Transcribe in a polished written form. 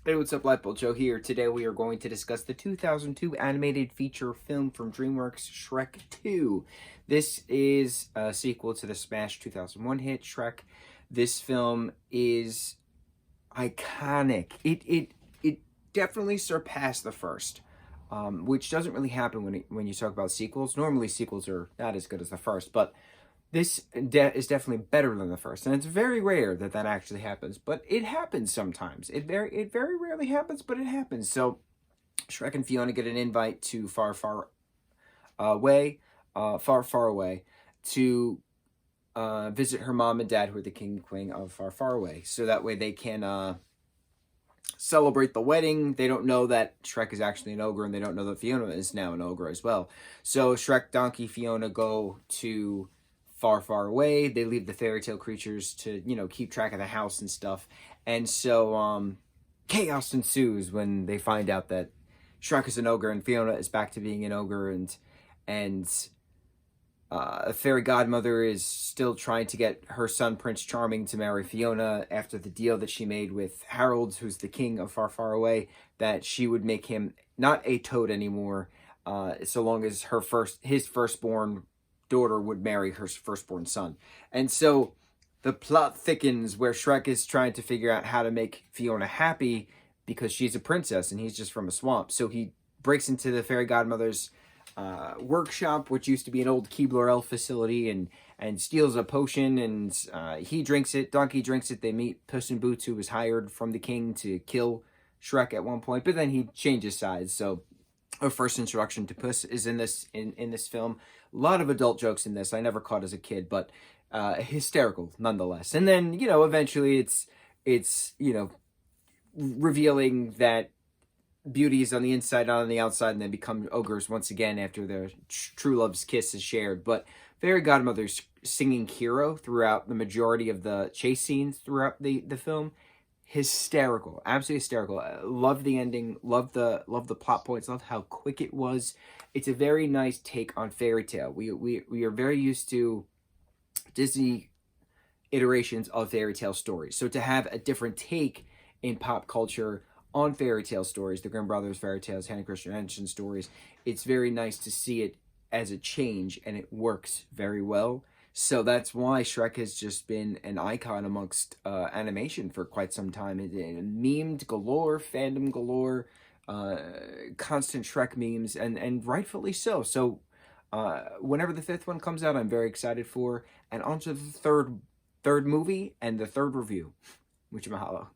Hey, what's up, lightboltjoe here. Today we are going to discuss the 2002 animated feature film from DreamWorks, Shrek 2. This is a sequel to the smash 2001 hit, Shrek. This film is iconic. It definitely surpassed the first, which doesn't really happen when you talk about sequels. Normally sequels are not as good as the first, but this is definitely better than the first, and it's very rare that that actually happens. But it happens sometimes. It very rarely happens, but it happens. So Shrek and Fiona get an invite to far away, to visit her mom and dad, who are the king and queen of far away. So that way they can celebrate the wedding. They don't know that Shrek is actually an ogre, and they don't know that Fiona is now an ogre as well. So Shrek, Donkey, Fiona go to far away. They leave the fairy tale creatures to, keep track of the house and stuff. And so chaos ensues when they find out that Shrek is an ogre and Fiona is back to being an ogre, and a fairy godmother is still trying to get her son Prince Charming to marry Fiona after the deal that she made with Harold, who's the king of far away, that she would make him not a toad anymore, so long as his firstborn daughter would marry her firstborn son. And so the plot thickens where Shrek is trying to figure out how to make Fiona happy because she's a princess and he's just from a swamp. So he breaks into the fairy godmother's workshop, which used to be an old Keebler elf facility, and steals a potion, and he drinks it. Donkey drinks it. They meet Puss in Boots, who was hired from the king to kill Shrek at one point, but then he changes sides. So our first introduction to Puss is in this film. A lot of adult jokes in this I never caught as a kid, but hysterical nonetheless. And then, eventually it's revealing that beauty is on the inside, not on the outside, and they become ogres once again after their true love's kiss is shared. But fairy godmother's singing hero throughout the majority of the chase scenes throughout the film. Hysterical, absolutely hysterical. Love the ending, love the plot points, love how quick it was. It's a very nice take on fairy tale. We are very used to Disney iterations of fairy tale stories. So to have a different take in pop culture on fairy tale stories, the Grimm Brothers fairy tales, Hans Christian Andersen stories, it's very nice to see it as a change, and it works very well. So that's why Shrek has just been an icon amongst animation for quite some time. It memed galore, fandom galore, constant Shrek memes, and rightfully so. So whenever the fifth one comes out, I'm very excited for. And on to the third movie and the third review. Mucho mahalo.